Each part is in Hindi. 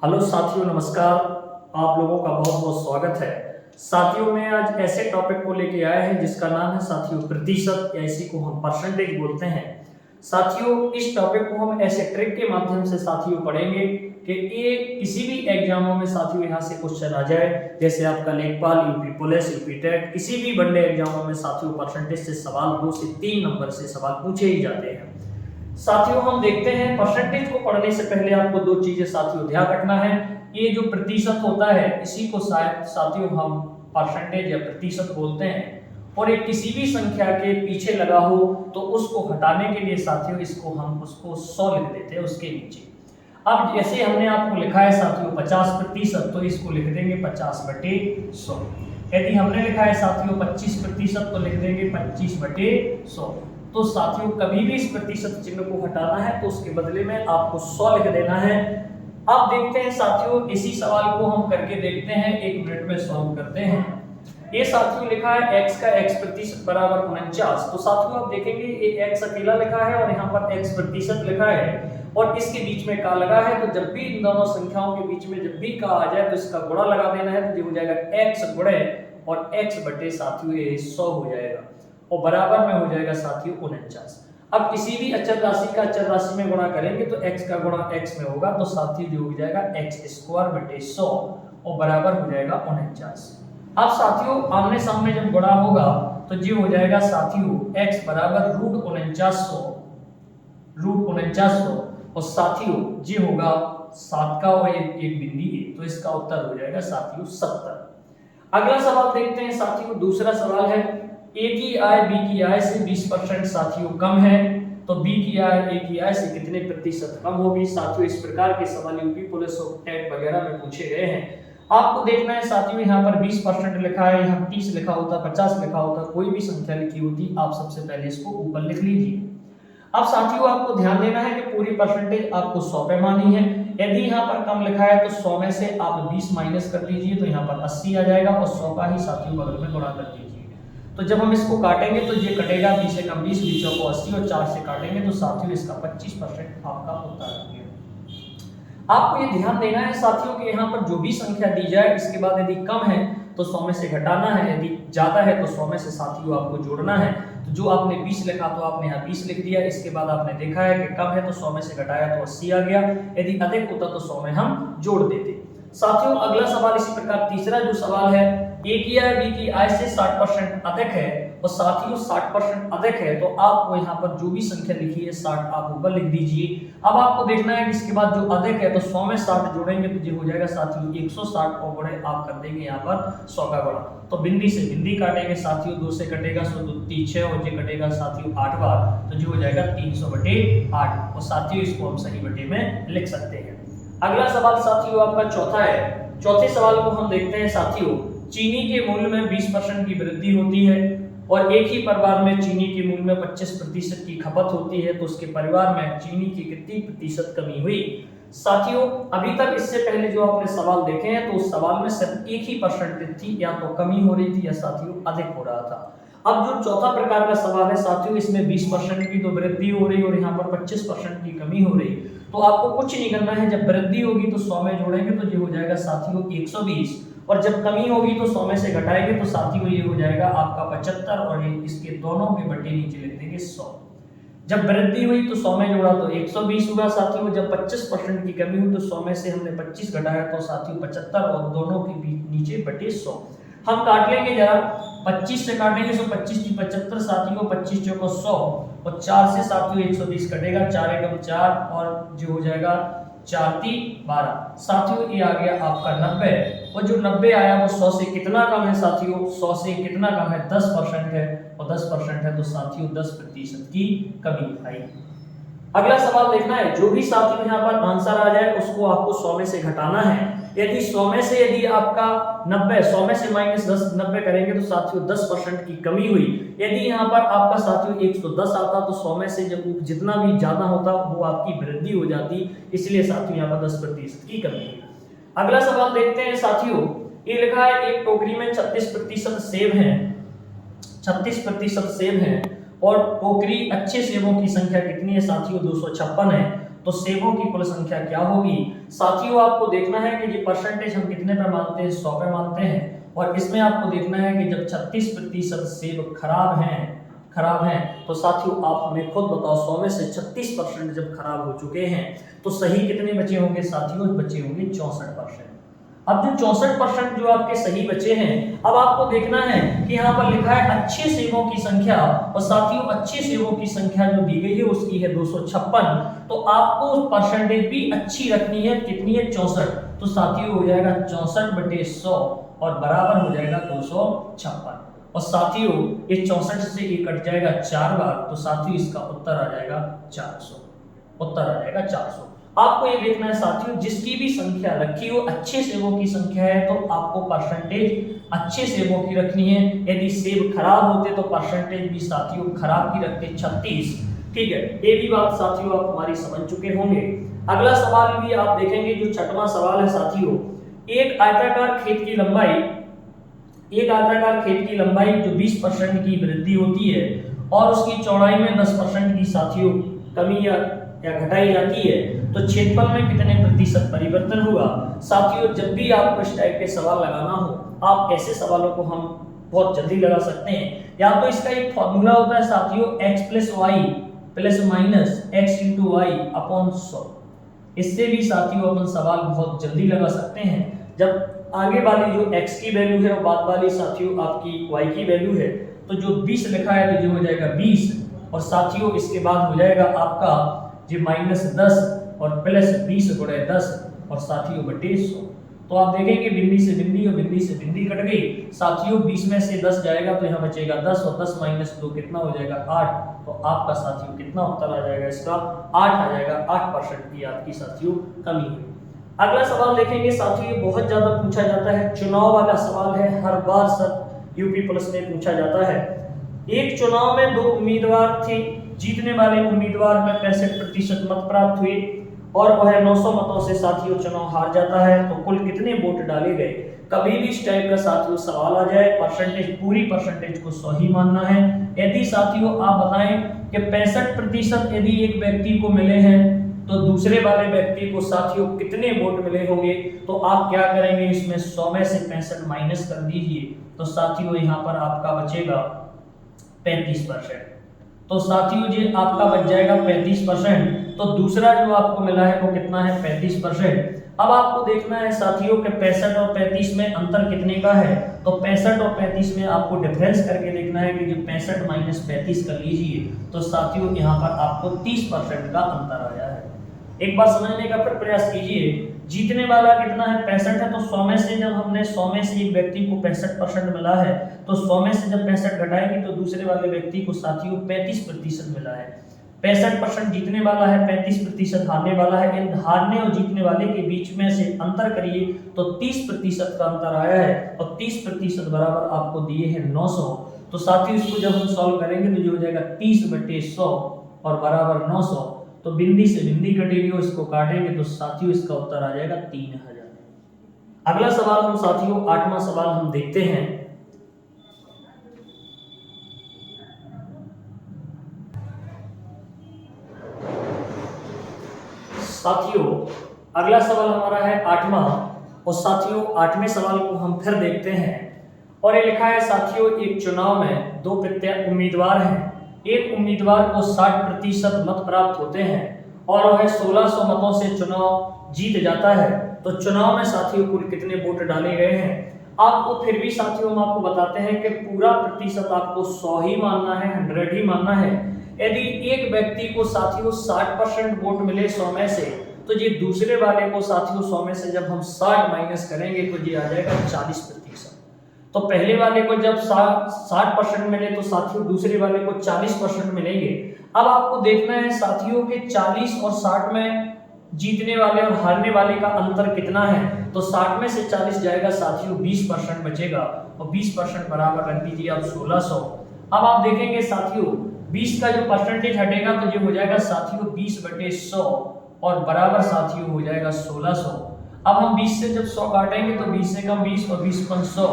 हेलो साथियों, नमस्कार। आप लोगों का बहुत बहुत स्वागत है। साथियों, मैं आज ऐसे टॉपिक को लेके आया है जिसका नाम है साथियों प्रतिशत, या इसी को हम परसेंटेज बोलते हैं। साथियों, इस टॉपिक को हम ऐसे ट्रिक के माध्यम से साथियों पढ़ेंगे कि ये किसी भी एग्जामों में साथियों यहाँ से क्वेश्चन आ जाए, जैसे आपका लेखपाल, यूपी पुलिस, यूपी टेट, किसी भी बड़े एग्जामों में साथियों परसेंटेज से सवाल 2 से 3 नंबर से सवाल पूछे ही जाते हैं। साथियों, हम देखते हैं परसेंटेज को पढ़ने से पहले आपको दो चीजें साथियों ध्यान रखना है। ये जो प्रतिशत होता है इसी को शायद साथियों हम परसेंटेज या प्रतिशत बोलते हैं, और ये किसी भी संख्या के पीछे लगा हो तो उसको हटाने के लिए साथियों इसको हम उसको 100 लिख देते हैं उसके नीचे। अब जैसे हमने आपको लिखा है साथियों 50%, तो इसको लिख देंगे 50/100। यदि हमने लिखा है साथियों 25%, तो लिख देंगे 25/100। तो साथियों कभी भी इस प्रतिशत चिन्ह को हटाना है तो उसके बदले में आपको 100 लिख देना है। अब देखते हैं साथियों, इसी सवाल को हम करके देखते हैं, 1 मिनट में सॉल्व करते हैं। ये साथियों लिखा है x का x% बराबर 49। तो साथियों आप देखेंगे ये x अकेला लिखा है और यहाँ पर x% लिखा है, और इसके बीच में का लगा है। तो जब भी इन दोनों संख्याओं के बीच में जब भी का आ जाए तो इसका गुणा लगा देना है, तो ये हो जाएगा x गुणे और x बटे साथियों ये 100 हो जाएगा, और बराबर में हो जाएगा साथियों 49। अब किसी भी अचर राशि का अचर राशि में गुणा करेंगे तो x का गुणा x में होगा, तो साथियों जो हो जाएगा x²/100 और बराबर हो जाएगा 49। अब साथियों आमने सामने जब गुणा होगा तो जी हो जाएगा साथियों x बराबर √49, और साथियों जी होगा 7 का और एक बिंदी है, तो इसका उत्तर हो जाएगा साथियों 70। अगला सवाल देखते हैं साथियों। दूसरा सवाल है ए की आय बी की आय से 20% साथियों कम है, तो बी की आय ए की आय से कितने प्रतिशत कम होगी। साथियों इस प्रकार के सवाल यूपी पुलिस और टेट वगैरह में पूछे गए हैं। आपको देखना है साथियों यहाँ पर 20% लिखा है, यहाँ 30 लिखा होता, 50 लिखा होता, कोई भी संख्या लिखी होती, आप सबसे पहले इसको ऊपर लिख लीजिए। अब साथियों आपको ध्यान देना है कि पूरी परसेंटेज आपको 100 पे मानी है। यदि यहाँ पर कम लिखा है तो 100 में से आप 20 माइनस कर लीजिए, तो यहाँ पर 80 आ जाएगा, और 100 का ही साथियों बगल में गुणा कर लीजिए। तो जब हम इसको काटेंगे तो ये कटेगा 20 से कम 20, 20 को 80 और 4 से काटेंगे तो साथियों इसका 25% आपका उत्तर आ गया। आपको ये ध्यान देना है साथियों कि यहाँ पर जो भी संख्या दी जाए इसके बाद यदि कम है तो 100 में से घटाना है, यदि ज्यादा है तो 100 में से साथियों आपको जोड़ना है। तो जो आपने 20 लिखा तो आपने यहाँ 20 लिख दिया, इसके बाद आपने देखा है कि कम है तो 100 में से घटाया तो 80 आ गया, यदि अधिक होता तो 100 में हम जोड़ देते। साथियों अगला सवाल इसी प्रकार तीसरा जो सवाल है, ए की आय बी की आय से 60% अधिक है, और साथियों 60% अधिक है तो आपको यहाँ पर जो भी संख्या लिखी है 60 आप ऊपर लिख दीजिए। अब आपको देखना है कि इसके बाद जो अधिक है तो 100 में 60 जोड़ेंगे तो ये हो जाएगा साथियों 160, और गुणे आप कर देंगे यहाँ पर 100 का गुणा, तो बिंदी से बिंदी काटेंगे साथियों, 2 से कटेगा 100, 2 3 6 और ये कटेगा साथियों 8 बार, तो ये हो जाएगा 300/8, और साथियों इसको हम सही बटे में लिख सकते हैं। अगला सवाल साथियों आपका चौथा है। चौथे सवाल को हम देखते हैं साथियों। चीनी के मूल्य में 20% की वृद्धि होती है, और एक ही परिवार में चीनी के मूल्य में 25% की खपत होती है, तो उसके परिवार में चीनी की कितनी प्रतिशत कमी हुई। साथियों अभी तक इससे पहले जो आपने सवाल देखे हैं तो उस सवाल में सिर्फ एक ही परसेंटेज थी, या तो कमी हो रही थी या साथियों अधिक हो रहा था। अब जो चौथा प्रकार का सवाल है साथियों, इसमें 20% की तो वृद्धि हो रही और यहाँ पर 25% की कमी हो रही, तो आपको कुछ नहीं करना है। जब वृद्धि होगी तो 100 में जोड़ेंगे तो ये हो जाएगा साथियों 120, और जब कमी होगी तो 100 में से घटाएंगे तो साथियों ये हो जाएगा आपका 75, और ये इसके दोनों के बटे नीचे लिख देंगे 100। जब वृद्धि हुई तो 100 में जोड़ा तो 120 हुआ साथियों, जब 25% की कमी हुई तो 100 में से हमने 25 घटाया तो साथियों 75, और दोनों के नीचे बटे 100। हम काट लेंगे जरा, 25 से काटेंगे तो 25 की 75 साथियों, 25 चौको 100, और 4 से साथियों 120 कटेगा, 4 एकम 4, और जो हो जाएगा 4 3 12 साथियों, ये आ गया आपका 90, और जो 90 आया वो 100 से कितना कम है साथियों, 100 से कितना कम है 10% है, और 10% है तो साथियों 10% की कमी आई। अगला सवाल देखना है, जो भी साथियों यहाँ पर आंसर आ जाए उसको आपको 100 में से घटाना है। यदि 100 में से यदि आपका 90, 100 में से -10 90 करेंगे तो साथियों 10% की कमी हुई। यदि यहाँ पर आपका साथियों 110 आता तो 100 में से जब जितना भी ज्यादा होता वो आपकी वृद्धि हो जाती, इसलिए साथियों यहाँ पर 10% की कमी हुई। अगला सवाल देखते हैं साथियों। ये लिखा है एक टोकरी में 36% सेब हैं, 36% सेब हैं, और टोकरी अच्छे सेबों की संख्या कितनी है साथियों 256 है, तो सेबों की कुल संख्या क्या होगी। साथियों आपको देखना है कि ये परसेंटेज हम कितने पे मानते हैं, 100 पे मानते हैं। और इसमें आपको देखना है कि जब 36% सेब खराब हैं तो साथियों आप हमें खुद बताओ 100 में से 36% जब खराब हो चुके हैं तो सही कितने बचे होंगे साथियों, बचे होंगे 64%। अब जो 64% जो आपके सही बचे हैं, अब आपको देखना है कि यहाँ पर लिखा है अच्छे सेबों की संख्या, और साथियों अच्छे सेबों की संख्या जो दी गई है उसकी है 256। तो आपको परसेंटेज भी अच्छी रखनी है, कितनी है 64। तो साथियों हो जाएगा 64/100 और बराबर हो जाएगा 256। और साथियों ये 64 से ये कट जाएगा 4 बार, तो साथियों इसका उत्तर आ जाएगा 400। उत्तर आ जाएगा 400। आपको ये देखना है साथियों जिसकी भी संख्या रखी हो अच्छे सेबों की संख्या है तो आपको परसेंटेज अच्छे सेबों की रखनी है। यदि सेब खराब होते तो परसेंटेज भी साथियों खराब की रखते 36। ठीक है, ये भी बात साथियों आप हमारी समझ चुके होंगे। अगला सवाल भी आप देखेंगे जो छठवां सवाल है साथियों, एक आयताकार खेत की लंबाई जो 20% की वृद्धि होती है और उसकी चौड़ाई में 10% की साथियों कमी या घटाई जाती है तो क्षेत्रफल में कितने प्रतिशत परिवर्तन होगा। साथियों जब भी आपको इस टाइप के सवाल लगाना हो आप ऐसे सवालों को हम बहुत जल्दी लगा सकते हैं। या तो इसका एक फॉर्मूला होता है साथियों x + y ± x × y / 100। इससे भी साथियों अपन सवाल बहुत जल्दी लगा सकते हैं। जब आगे वाली जो x की वैल्यू है और बाद वाली साथियों आपकी y की वैल्यू है तो जो 20 लिखा है तो जो हो जाएगा 20, और साथियों इसके बाद हो जाएगा आपका जो -10 और +20 × 10 और साथियों बटे 100। तो आप देखेंगे बिंदी से बिंदी और बिंदी से बिंदी कट गई साथियों, 20 में से 10 जाएगा तो यहाँ बचेगा 10 और 10 - 2 कितना हो जाएगा 8। तो आपका साथियों कितना उत्तर आ जाएगा इसका 8 आ जाएगा। 8% की आपकी साथियों कमी है। अगला सवाल देखेंगे साथियों, ये बहुत ज्यादा पूछा जाता है, चुनाव वाला सवाल है, हर बार सब यूपी पुलिस में पूछा जाता है। एक चुनाव में 2 उम्मीदवार थे, जीतने वाले उम्मीदवार में 65% मत प्राप्त हुए और वह 900 मतों से साथियों चुनाव हार जाता है तो कुल कितने वोट डाले गए। कभी भी इस टाइप का साथियों सवाल आ जाए परसेंटेज पूरी परसेंटेज को 100 ही मानना है। यदि साथियों आप बताएं कि 65% यदि एक व्यक्ति को मिले हैं तो दूसरे वाले व्यक्ति को साथियों कितने वोट मिले होंगे, तो आप क्या करेंगे इसमें 100 में से 65 माइनस कर दीजिए तो साथियों यहाँ पर आपका बचेगा 35%। तो साथियों जी आपका बच जाएगा 35%। तो दूसरा जो आपको मिला है वो कितना है 35%। अब आपको देखना है साथियों कि 65 और 35 में अंतर कितने का है, तो 65 और 35 में आपको डिफरेंस करके देखना है कि जो 65 - 35 कर लीजिए तो साथियों यहाँ पर आपको 30% का अंतर आया है। एक बार समझने का फिर प्रयास कीजिए, जीतने वाला कितना है 65 है, तो 100 में से जब हमने 100 में से एक व्यक्ति को 65% मिला है तो 100 में से जब 65 घटाएंगे तो दूसरे वाले व्यक्ति को साथियों 35% मिला है। 65% जीतने वाला है, 35% हारने वाला है। इन हारने और जीतने वाले के बीच में से अंतर करिए तो 30% का अंतर आया है और 30% बराबर आपको दिए हैं 900। तो साथियों इसको जब हम सॉल्व करेंगे तो जो हो जाएगा 30/100 और बराबर 900। तो बिंदी से बिंदी कटेगी और इसको काटेंगे तो साथियों इसका उत्तर आ जाएगा 3000। अगला सवाल हम साथियों 8वां सवाल हम देखते हैं। साथियों अगला सवाल हमारा है 8वां, और साथियों 8वें सवाल को हम फिर देखते हैं और ये लिखा है साथियों, एक चुनाव में 2 उम्मीदवार हैं। एक उम्मीदवार को 60% मत प्राप्त होते हैं और वह 1600 मतों से चुनाव जीत जाता है। तो चुनाव में साथियों कुल कितने वोट डाले गए हैं। आपको फिर भी साथियों हम आपको बताते हैं कि पूरा प्रतिशत आपको 100 ही मानना है, 100 ही मानना है। यदि एक व्यक्ति को साथियों 60% वोट मिले 100 में से तो ये दूसरे वाले को साथियों 100 में से जब हम 60 माइनस करेंगे तो ये आ जाएगा 40%। तो पहले वाले को जब 60% मिले तो साथियों दूसरे वाले को 40% मिलेंगे। अब आपको देखना है साथियों के 40 और 60 में जीतने वाले और हारने वाले का अंतर कितना है। तो 60 में से 40 जाएगा साथियों 20% बचेगा और 20% बराबर रख दीजिए आप 1600। अब आप देखेंगे साथियों 20 का जो परसेंटेज हटेगा तो जो हो जाएगा साथियों 20/100 और बराबर साथियों हो जाएगा 1600। अब हम 20 से जब 100 काटेंगे तो 20 से कम 20 और 20 कम 100।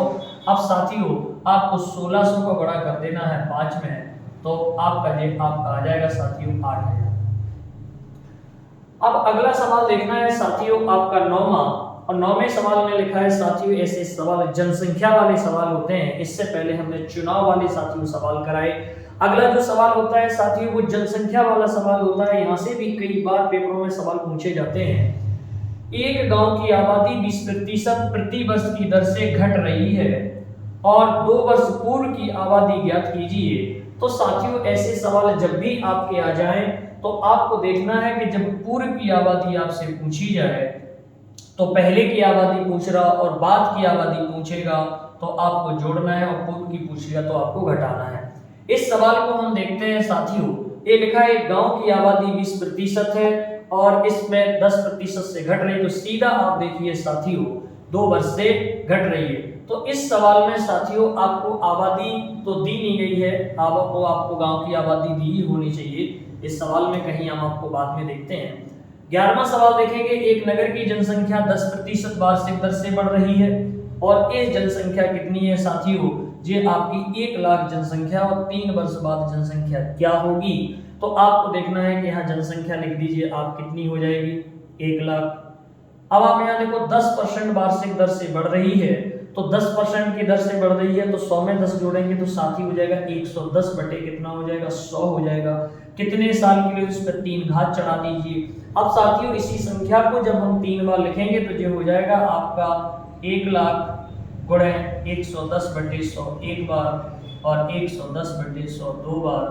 अब साथियों आपको 1600 को बड़ा कर देना है 5 में, तो आपका ये आपका आ जाएगा साथियों 8000। अब अगला सवाल देखना है साथियों आपका 9वां, और 9वें सवाल में लिखा है साथियों, ऐसे सवाल जनसंख्या वाले सवाल होते हैं। इससे पहले हमने चुनाव वाले साथियों सवाल कराए। अगला जो सवाल होता है साथियों वो जनसंख्या वाला सवाल होता है। यहाँ से भी कई बार पेपरों में सवाल पूछे जाते हैं। एक गांव की आबादी 20% प्रति वर्ष की दर से घट रही है और 2 वर्ष पूर्व की आबादी ज्ञात कीजिए। तो साथियों ऐसे सवाल जब भी आपके आ जाएं तो आपको देखना है कि जब पूर्व की आबादी आपसे पूछी जाए तो पहले की आबादी पूछ रहा और बाद की आबादी पूछेगा तो आपको जोड़ना है, और पूर्व की पूछेगा तो आपको घटाना है। इस सवाल को हम देखते हैं साथियों। ये लिखा है गांव की आबादी 20% है और इसमें 10% से घट रही, तो सीधा आप देखिए साथियों 2 वर्ष से घट रही है। तो इस सवाल में साथियों आपको आबादी तो दी नहीं गई है, आपको गांव की आबादी दी ही होनी चाहिए। इस सवाल में कहीं हम आपको बाद में देखते हैं। 11वां सवाल देखेंगे, एक नगर की जनसंख्या 10% वार्षिक दर से बढ़ रही है और ये जनसंख्या कितनी है साथियों, ये आपकी 1 लाख जनसंख्या और 3 वर्ष बाद जनसंख्या क्या होगी। तो आपको देखना है कि यहाँ जनसंख्या लिख दीजिए आप कितनी हो जाएगी 1 लाख। अब आप यहाँ देखो 10% वार्षिक दर से बढ़ रही है, तो 10% की दर से बढ़ रही है तो 100 में 10 जोड़ेंगे तो साथ ही हो जाएगा 110 बटे कितना हो जाएगा 100 हो जाएगा। कितने साल के लिए उस पर 3 घात चढ़ा दीजिए। अब साथियों इसी संख्या को जब हम 3 बार लिखेंगे तो ये हो जाएगा आपका 1 लाख गुणे 110 बटे 100 एक बार और 110 बटे 100 2 बार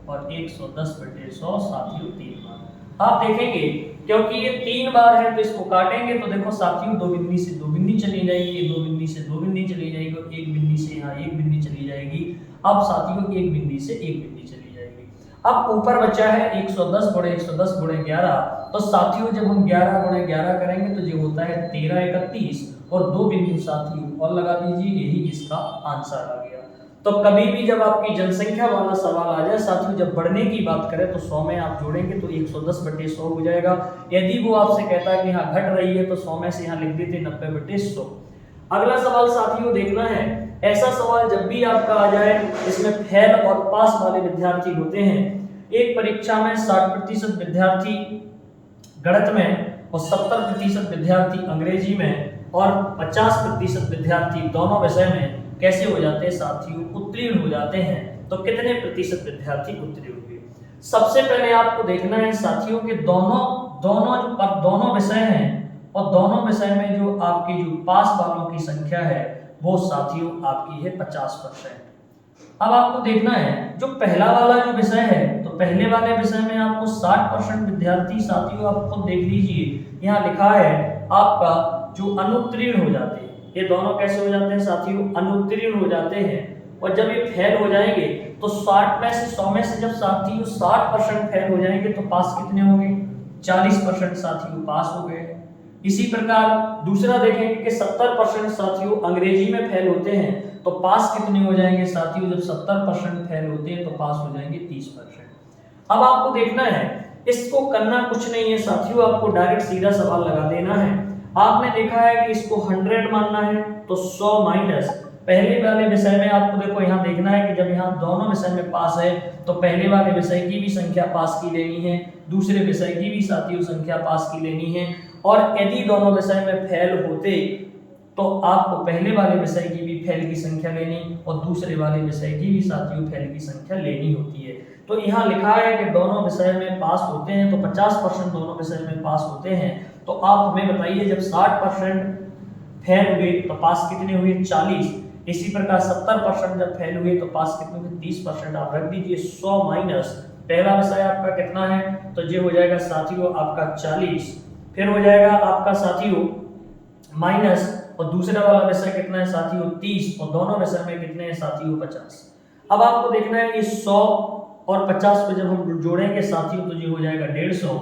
और 110 बटे 100 साथियों 3 बार। आप देखेंगे क्योंकि ये 3 बार है तो इसको काटेंगे तो देखो साथियों 2 बिंदी से 2 बिंदी चली जाएगी, 2 बिंदी से 2 बिंदी चली जाएगी, 1 बिंदी से यहाँ 1 बिंदी चली जाएगी। अब साथियों 1 बिंदी से 1 बिंदी चली जाएगी। अब ऊपर बचा है 110 गुणे 110 गुणे 11, तो साथियों जब हम 11 गुणे 11 करेंगे तो ये होता है 13 31 और 2 बिंदु साथियों और लगा दीजिए, यही इसका आंसर आ गया। तो कभी भी जब आपकी जनसंख्या वाला सवाल आ जाए साथियों, जब बढ़ने की बात करें तो 100 में आप जोड़ेंगे तो 110 बटे 100 हो जाएगा। यदि वो आपसे कहता है कि यहाँ घट रही है तो 100 में से यहाँ लिख देते 90 बटे 100। अगला सवाल साथियों देखना है, ऐसा सवाल जब भी आपका आ जाए इसमें फेल और पास वाले विद्यार्थी होते हैं। एक परीक्षा में 60% विद्यार्थी गणित में और 70% विद्यार्थी अंग्रेजी में और 50% विद्यार्थी दोनों विषय में कैसे हो जाते हैं साथियों, उत्तीर्ण हो जाते हैं। तो कितने प्रतिशत विद्यार्थी उत्तीर्ण हुए। सबसे पहले आपको देखना है साथियों के दोनों विषय हैं और दोनों विषय में जो आपकी जो पास वालों की संख्या है वो साथियों आपकी है 50%। अब आपको देखना है जो पहला वाला जो विषय है तो पहले वाले विषय में आपको 60% विद्यार्थी साथियों आप खुद देख लीजिए, यहाँ लिखा है आपका जो अनुत्तीर्ण हो जाते हैं। ये दोनों कैसे हो जाते हैं साथियों, अनुत्तीर्ण हो जाते हैं। और जब ये फेल हो जाएंगे तो 60 में से 100 में से जब साथियों 60% फेल हो जाएंगे तो पास कितने होंगे, 40% साथियों पास हो गए। इसी प्रकार दूसरा देखेंगे कि 70% साथियों अंग्रेजी में फेल होते हैं तो पास कितने हो जाएंगे साथियों, जब 70% फेल होते हैं तो पास हो जाएंगे 30%। अब आपको देखना है, इसको करना कुछ नहीं है साथियों, आपको डायरेक्ट सीधा सवाल लगा देना है। आपने देखा है कि इसको 100 मानना है तो 100 माइनस पहले वाले विषय में आपको देखो यहाँ देखना है कि जब यहाँ दोनों विषय में पास है तो पहले वाले विषय की भी संख्या पास की लेनी है, दूसरे विषय की भी साथियों संख्या पास की लेनी है। और यदि दोनों विषय में फेल होते तो आपको पहले वाले विषय की भी फेल की संख्या लेनी और दूसरे वाले विषय की भी साथियों फेल की संख्या लेनी होती है। तो यहाँ लिखा है कि दोनों विषय में पास होते हैं तो 50% दोनों विषय में पास होते हैं। तो आप हमें बताइए जब 60% फेल हुए तो पास कितने हुए, 40। इसी प्रकार 70% जब फेल हुए तो पास कितने हुए, 30%। आप रख दीजिए 100 माइनस पहला विषय आपका कितना है तो ये हो जाएगा साथियों आपका 40, फिर हो जाएगा आपका साथियों माइनस और दूसरा वाला विषय कितना है साथियों 30 और दोनों विषय में कितने हैं साथियों 50। अब आपको देखना है कि 100 और 50 पे जब हम जोड़ेंगे साथियों तो ये हो जाएगा 150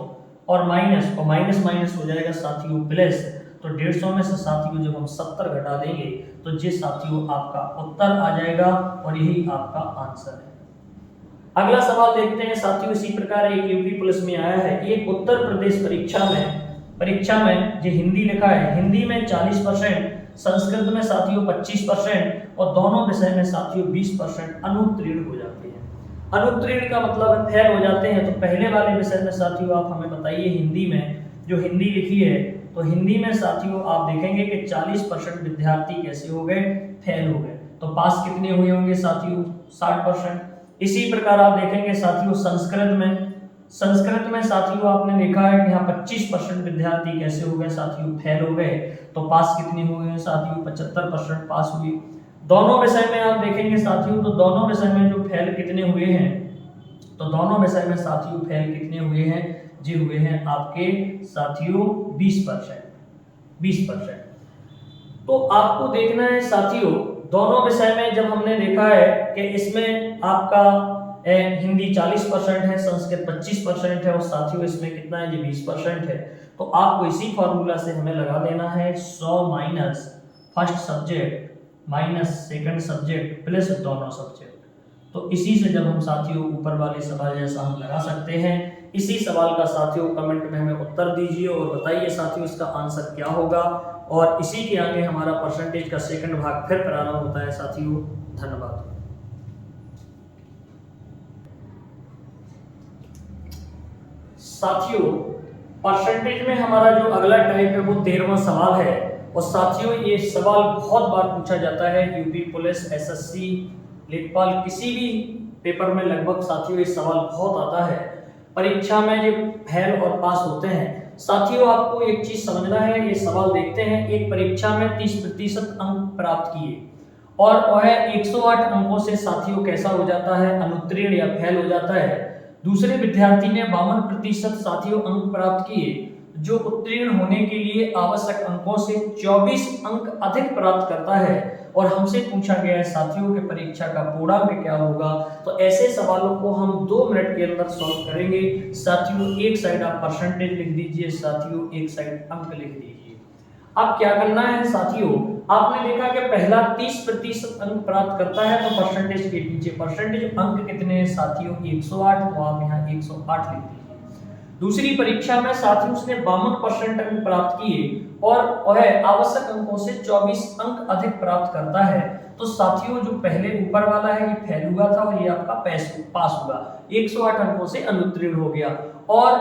और माइनस हो जाएगा साथियों प्लस। तो 150 में से साथियों जब हम 70 घटा देंगे तो ये साथियों आपका उत्तर आ जाएगा और यही आपका आंसर है। अगला सवाल देखते हैं साथियों, इसी प्रकार एक यूपी पुलिस में आया है। एक उत्तर प्रदेश परीक्षा में जो हिंदी लिखा है, हिंदी में 40%, संस्कृत में साथियों 25% और दोनों विषय में साथियों 20% अनुत्तीर्ण हो जाते हैं। अनुत्तीर्ण का मतलब फेल हो जाते हैं। तो पहले वाले विषय में साथियों आप हमें बताइए, हिंदी में जो हिंदी लिखी है, तो हिंदी में साथियों आप देखेंगे कि 40% विद्यार्थी कैसे हो गए, फेल हो गए। तो पास कितने हुए होंगे साथियों, 60%। इसी प्रकार आप देखेंगे साथियों संस्कृत में साथियों आपने देखा है कि यहाँ 25% विद्यार्थी कैसे हो गए साथियों, फेल हो गए। तो पास कितने हुए हैं साथियों, 75% पास हुए। दोनों विषय में आप देखेंगे साथियों, तो दोनों विषय में जो फेल कितने हुए हैं, तो दोनों विषय में साथियों फेल कितने हुए हैं जी, हुए हैं आपके साथियों 20%। तो आपको देखना है साथियों, दोनों विषय में जब हमने देखा है कि इसमें आपका हिंदी 40% है, संस्कृत 25% है, और साथियों इसमें कितना है जी, 20% है। तो आपको इसी फॉर्मूला से हमें लगा देना है 100 minus first subject minus second subject plus दोनों सब्जेक्ट। तो इसी से जब हम साथियों ऊपर वाले सवाल जैसा हम लगा सकते हैं, इसी सवाल का साथियों कमेंट में हमें उत्तर दीजिए और बताइए साथियों इसका आंसर क्या होगा। और इसी के आगे हमारा परसेंटेज का सेकंड भाग फिर प्रारंभ होता है साथियों। धन्यवाद। साथियों परसेंटेज में हमारा जो अगला टाइप है वो 13वां सवाल है। और साथियों ये सवाल बहुत बार पूछा जाता है, यूपी पुलिस, एसएससी, लेखपाल, किसी भी पेपर में लगभग साथियों ये सवाल बहुत आता है। परीक्षा में जो फेल और पास होते हैं साथियों, आपको एक चीज समझना है। ये सवाल देखते हैं, एक परीक्षा में 30% अंक प्राप्त किए और वह 108 अंकों से साथियों कैसा हो जाता है, अनुत्तीर्ण या फेल हो जाता है। दूसरे विद्यार्थी ने 52% साथियों अंक प्राप्त किए, जो उत्तीर्ण होने के लिए आवश्यक अंकों से 24 अंक अधिक प्राप्त करता है। और हमसे पूछा गया है साथियों कि परीक्षा का पूर्णांक क्या होगा। तो ऐसे सवालों को हम 2 मिनट के अंदर सॉल्व करेंगे साथियों। एक साइड आप परसेंटेज लिख दीजिए साथियों, एक साइड अंक लिख दीजिए। अब क्या करना है साथियों, आपने देखा कि पहला 30% अंक प्राप्त करता है, तो परसेंटेज के नीचे परसेंटेज अंक कितने हैं साथियों, 108, तो आप यहाँ 108 लिख दीजिए। दूसरी परीक्षा में साथियों उसने 52% अंक प्राप्त किए और वह आवश्यक अंकों से 24 अंक अधिक प्राप्त करता है। तो साथियों जो पहले ऊपर वाला है ये फेल हुआ था और ये आपका पास हुआ, 108 अंकों से अनुत्तीर्ण हो गया और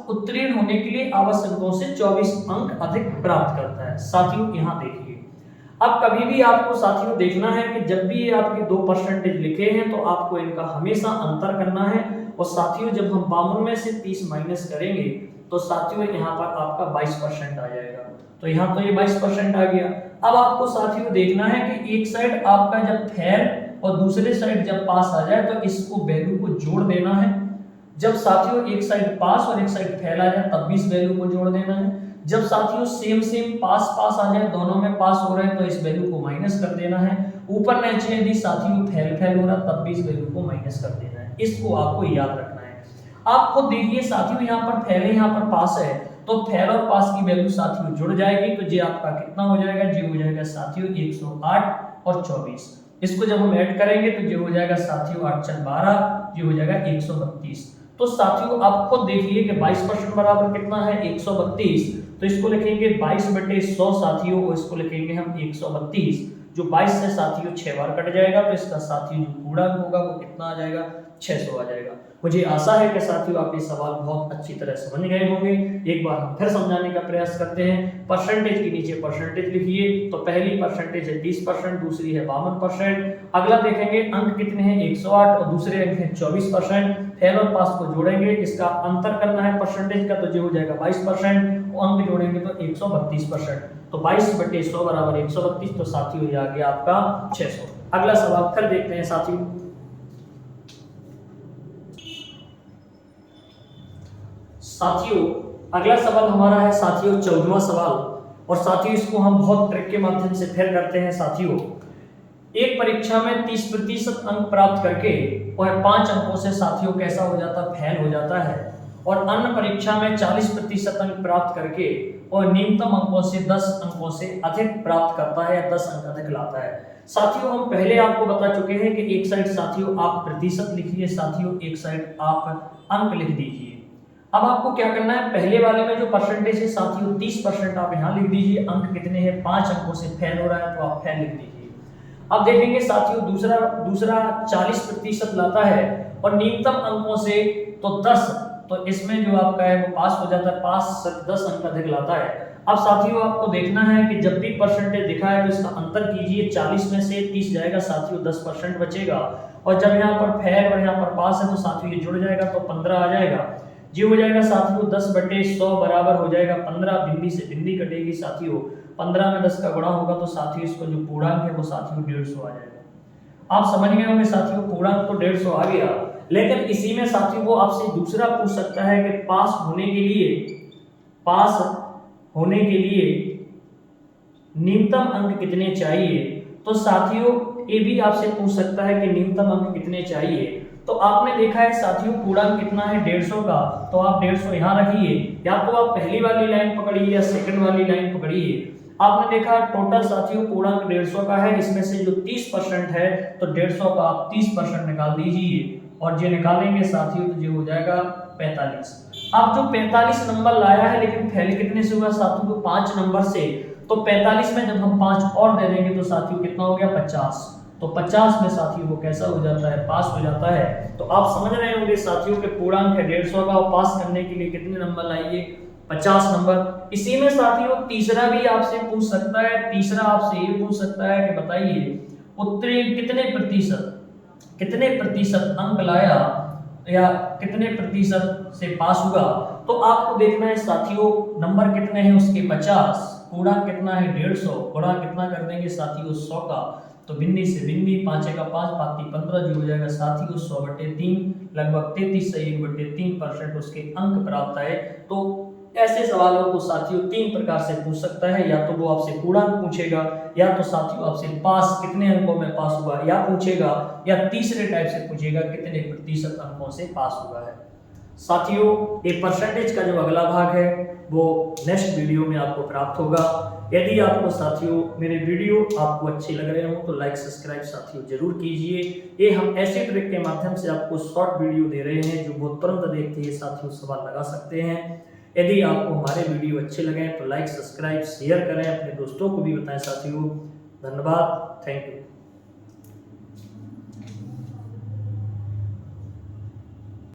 उत्तीर्ण होने के लिए आवश्यक अंकों से 24 अंक अधिक प्राप्त करता है। साथियों यहाँ देखिए, अब कभी भी आपको साथियों देखना है कि जब भी ये आपके 2 परसेंटेज लिखे हैं तो आपको इनका हमेशा अंतर करना है। और साथियों जब हम 52 में से 30 माइनस करेंगे तो साथियों यहाँ पर आपका 22% आ जाएगा। तो यहाँ तो ये 22% आ गया। अब आपको साथियों देखना है कि एक साइड आपका जब फेल और दूसरे साइड जब पास आ जाए तो इसको वैल्यू को जोड़ देना है। जब साथियों एक साइड पास और एक साइड फेल आ जाए तब भी इस वैल्यू को जोड़ देना है। जब साथियों सेम पास आ जाए, दोनों में पास हो रहे हैं, तो इस वैल्यू को माइनस कर देना है। ऊपर नीचे यदि साथियों फेल हो रहा तब भी इस वैल्यू को माइनस कर देना है। इसको आपको याद रखना है। आप खुद देखिए साथियों, यहाँ पर फेल है, यहाँ पर पास है, तो फेल और पास की वैल्यू साथियों जुड़ जाएगी। तो ये आपका कितना हो जाएगा, ये हो जाएगा साथियों 108 और 24। इसको जब हम ऐड करेंगे तो ये हो जाएगा साथियों 8 4 12, ये हो जाएगा 132। तो साथियों आप खुद देखिए कि 22% बराबर कितना है, 132। तो इसको लिखेंगे 22/100 साथियों, और इसको लिखेंगे हम 132। जो 22 से साथियों 6 बार कट जाएगा, तो इसका साथियों जो पूर्णांक होगा वो कितना आ जाएगा, 600 आ जाएगा। मुझे आशा है कि साथियों आप ये सवाल बहुत अच्छी तरह समझ गए होंगे। एक बार हम फिर समझाने का प्रयास करते हैं। परसेंटेज के नीचे परसेंटेज लिखिए। तो पहली परसेंटेज है 30%, दूसरी है 52%। अगला देखेंगे अंक कितने हैं, 108, और दूसरे अंक हैं 24%। फेल और पास को जोड़ेंगे, इसका अंतर करना है परसेंटेज का, तो ये हो जाएगा 22%। अंक जोड़ेंगे तो 132%। तो 22/100 बराबर 132। तो साथियों ये आ गया आपका 600। अगला सवाल फिर देखते हैं साथियों। अगला सवाल हमारा है साथियों 14वां सवाल। और साथियों इसको हम बहुत ट्रिक के माध्यम से फिर करते हैं साथियों। एक परीक्षा में 30% अंक प्राप्त करके और 5 अंकों से साथियों कैसा हो जाता, फेल हो जाता है। और अन्य परीक्षा में 40% अंक प्राप्त करके और न्यूनतम अंकों से 10 अंकों से अधिक प्राप्त करता है या 10 अंक अधिक लाता है। साथियों हम पहले आपको बता चुके हैं कि एक साइड साथियों आप प्रतिशत लिखिए साथियों, एक साइड आप अंक लिख दीजिए। अब आपको क्या करना है, पहले वाले में जो परसेंटेज है साथियों 30% आप यहाँ लिख दीजिए। अंक कितने हैं, 5 अंकों से फेल हो रहा है तो आप फेल लिख दीजिए। अब देखेंगे साथियों दूसरा दूसरा 40% लाता है और न्यूनतम अंकों से तो 10, तो इसमें जो आपका है वो पास हो जाता है, 5 से 10 अंक अधिक लाता है। अब साथियों आपको देखना है कि जब भी परसेंटेज दिखा है तो इसका अंतर कीजिए, 40 में से 30 जाएगा साथियों, 10% बचेगा, और जब यहाँ पर फेल और यहाँ पर पास है तो साथियों ये जुड़ जाएगा तो 15 आ जाएगा। जी हो जाएगा साथियों 10/100 बराबर हो जाएगा 15, बिंदी से बिंदी कटेगी साथियों, 15 में 10 का गुणा होगा तो साथियों इसको जो पूर्णांक है वो साथियों 150 आ जाएगा। आप समझ गए होंगे साथियों, पूर्णांक तो 150 आ गया, लेकिन इसी में साथियों वो आपसे दूसरा पूछ सकता है कि पास होने के लिए न्यूनतम अंक कितने चाहिए। तो साथियों ये भी आपसे पूछ सकता है कि न्यूनतम अंक कितने चाहिए। तो आपने देखा है साथियों पूर्णांक कितना है 150 का, तो आप 150 यहाँ रखिए, या तो आप पहली वाली लाइन पकड़िए या सेकंड वाली लाइन पकड़िए। आपने देखा टोटल साथियों पूर्णांक 150 का है, इसमें से जो 30% है तो 150 का आप 30% निकाल दीजिए, और जो निकालेंगे साथियों तो जो हो जाएगा 45। अब जो 45 नंबर लाया है, लेकिन फेल कितने से हुआ साथियों, तो 5 नंबर से, तो 45 में जब हम 5 और दे देंगे तो साथियों कितना हो गया 50, तो 50 में साथियों वो कैसा हो जाता है, पास हो जाता है। तो आप समझ रहे होंगे साथियों के पूर्णांक है 150 का, और पास करने के लिए कितने नंबर लाइए, 50 नंबर। इसी में साथियों तीसरा भी आपसे पूछ सकता है, तीसरा आपसे ये पूछ सकता है कि बताइए उत्तीर्ण कितने प्रतिशत अंक लाया या कितने प्रतिशत से पास हुआ। तो आपको देखना है साथियों नंबर कितने हैं उसके 50, पूर्णांक कितना है 150, गुणा कितना कर देंगे साथियों 100 का, तो बिंदी से बिंदी, 5 का 5, 5 15 जो हो जाएगा साथियों 100/3, लगभग 33 से 1/3% उसके अंक प्राप्त आए। तो ऐसे सवालों को साथियों 3 प्रकार से पूछ सकता है, या तो वो आपसे पूर्णांक पूछेगा, या तो साथियों आपसे पास कितने अंकों में पास हुआ या पूछेगा, या तीसरे टाइप से पूछेगा कितने प्रतिशत अंकों से पास हुआ है। साथियों ये परसेंटेज का जो अगला भाग है वो नेक्स्ट वीडियो में आपको प्राप्त होगा। यदि आपको साथियों मेरे वीडियो आपको अच्छे लग रहे हो तो लाइक सब्सक्राइब साथियों जरूर कीजिए। ये हम ऐसे ट्रिक के माध्यम से आपको शॉर्ट वीडियो दे रहे हैं जो बहुत तुरंत देखते ही साथियों सवाल लगा सकते हैं। यदि आपको हमारे वीडियो अच्छे लगे तो लाइक सब्सक्राइब शेयर करें, अपने दोस्तों को भी बताएं साथियों। धन्यवाद, थैंक यू।